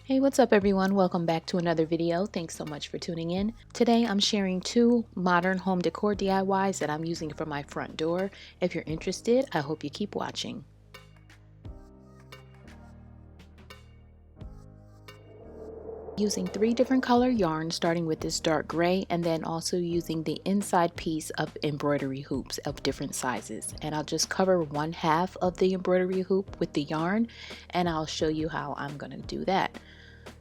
Hey, what's up everyone? Welcome back to another video. Thanks so much for tuning in. Today I'm sharing two modern home decor DIYs that I'm using for my front door. If you're interested, I hope you keep watching. Using three different color yarns, starting with this dark gray and then also using the inside piece of embroidery hoops of different sizes. And I'll just cover one half of the embroidery hoop with the yarn and I'll show you how I'm going to do that.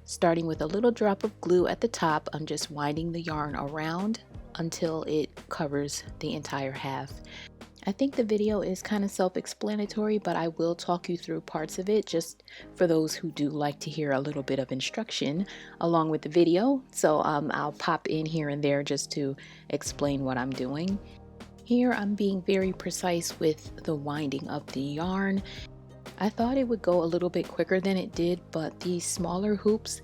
Starting with a little drop of glue at the top, I'm just winding the yarn around until it covers the entire half. I think the video is kind of self-explanatory, but I will talk you through parts of it just for those who do like to hear a little bit of instruction along with the video. So I'll pop in here and there just to explain what I'm doing. Here I'm being very precise with the winding of the yarn. I thought it would go a little bit quicker than it did, but these smaller hoops,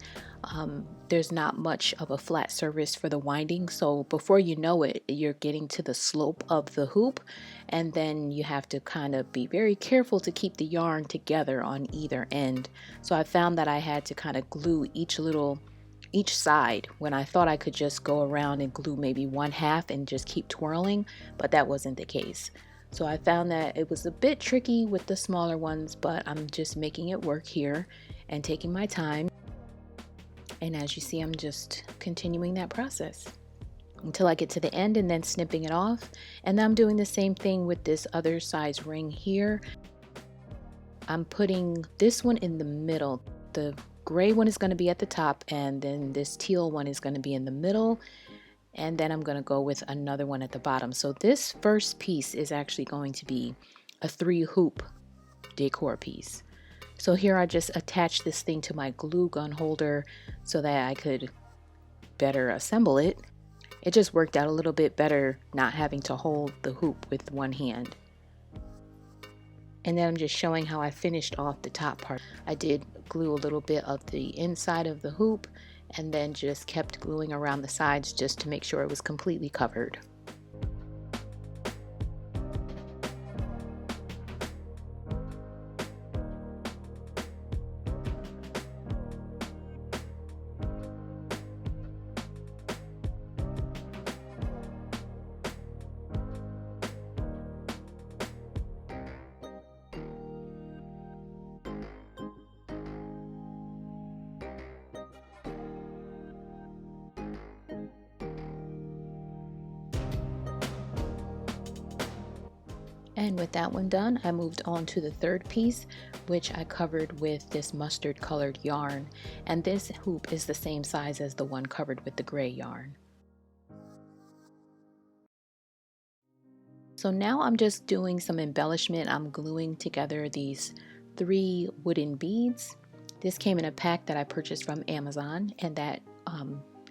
there's not much of a flat surface for the winding, so before you know it, you're getting to the slope of the hoop, and then you have to kind of be very careful to keep the yarn together on either end. So I found that I had to kind of glue each side when I thought I could just go around and glue maybe one half and just keep twirling, but that wasn't the case. So I found that it was a bit tricky with the smaller ones, but I'm just making it work here and taking my time. And as you see, I'm just continuing that process until I get to the end and then snipping it off. And I'm doing the same thing with this other size ring here. I'm putting this one in the middle. The gray one is going to be at the top and then this teal one is going to be in the middle. And then I'm going to go with another one at the bottom. So this first piece is actually going to be a 3-hoop decor piece. So here I just attached this thing to my glue gun holder so that I could better assemble it. It just worked out a little bit better not having to hold the hoop with one hand. And then I'm just showing how I finished off the top part. I did glue a little bit of the inside of the hoop and then just kept gluing around the sides just to make sure it was completely covered. And with that one done, I moved on to the third piece, which I covered with this mustard colored yarn. And this hoop is the same size as the one covered with the gray yarn. So now I'm just doing some embellishment. I'm gluing together these 3 wooden beads. This came in a pack that I purchased from Amazon, and that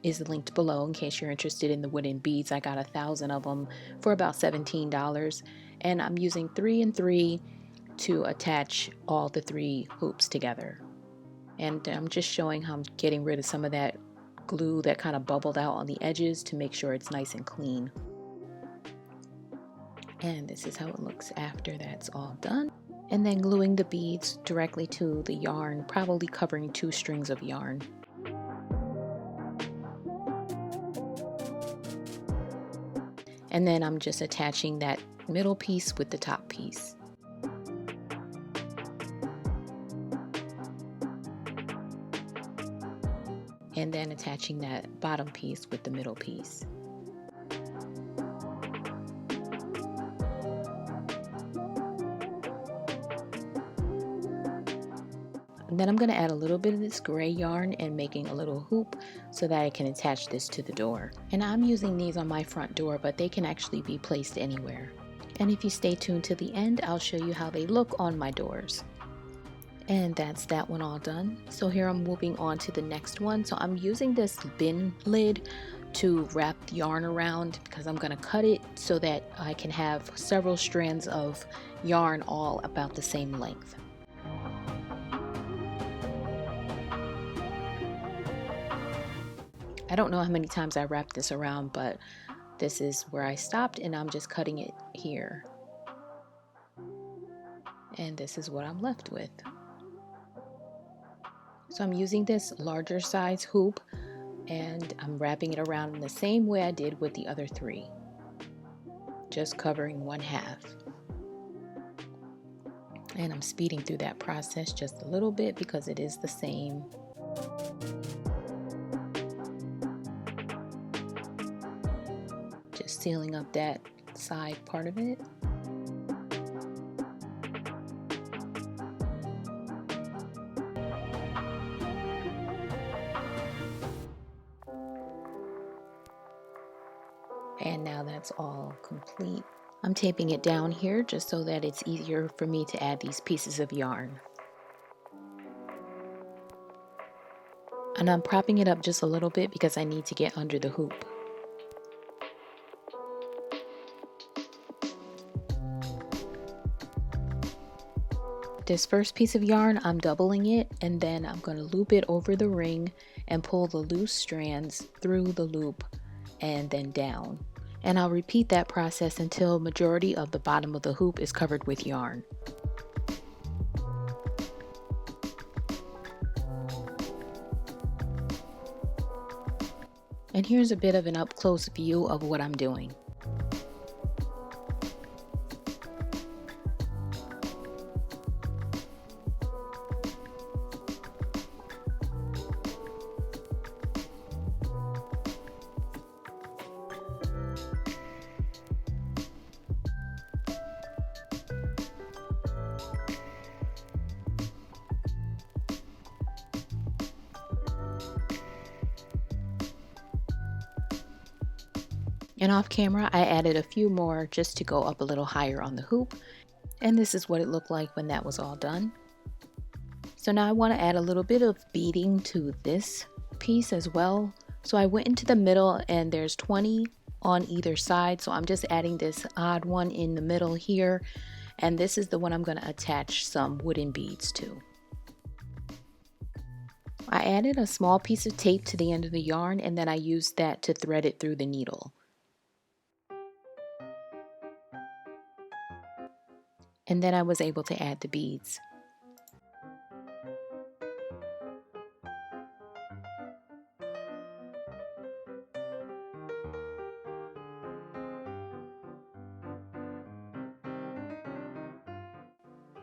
is linked below in case you're interested in the wooden beads. I got 1,000 of them for about $17, and I'm using 3 and 3 to attach all the 3 hoops together. And I'm just showing how I'm getting rid of some of that glue that kind of bubbled out on the edges to make sure it's nice and clean. And this is how it looks after that's all done. And then gluing the beads directly to the yarn, probably covering 2 strings of yarn. And then I'm just attaching that middle piece with the top piece. And then attaching that bottom piece with the middle piece. And then I'm going to add a little bit of this gray yarn and making a little hoop so that I can attach this to the door. And I'm using these on my front door, but they can actually be placed anywhere. And if you stay tuned to the end, I'll show you how they look on my doors. And that's that one all done. So here I'm moving on to the next one. So I'm using this bin lid to wrap the yarn around because I'm going to cut it so that I can have several strands of yarn all about the same length. I don't know how many times I wrapped this around, but this is where I stopped and I'm just cutting it here. And this is what I'm left with. So I'm using this larger size hoop and I'm wrapping it around in the same way I did with the other three, just covering one half. And I'm speeding through that process just a little bit because it is the same. Just sealing up that side part of it. And now that's all complete. I'm taping it down here just so that it's easier for me to add these pieces of yarn. And I'm propping it up just a little bit because I need to get under the hoop. This first piece of yarn, I'm doubling it and then I'm going to loop it over the ring and pull the loose strands through the loop and then down. And I'll repeat that process until majority of the bottom of the hoop is covered with yarn. And here's a bit of an up-close view of what I'm doing. And off camera, I added a few more just to go up a little higher on the hoop. And this is what it looked like when that was all done. So now I want to add a little bit of beading to this piece as well. So I went into the middle and there's 20 on either side. So I'm just adding this odd one in the middle here. And this is the one I'm going to attach some wooden beads to. I added a small piece of tape to the end of the yarn and then I used that to thread it through the needle. And then I was able to add the beads.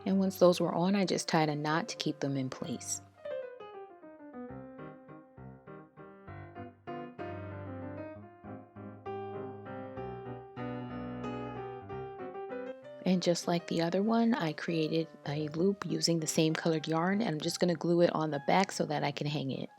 And once those were on, I just tied a knot to keep them in place. And just like the other one, I created a loop using the same colored yarn and I'm just going to glue it on the back so that I can hang it.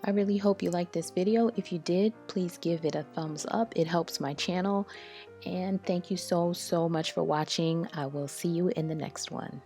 I really hope you liked this video. If you did, please give it a thumbs up. It helps my channel. And thank you so much for watching. I will see you in the next one.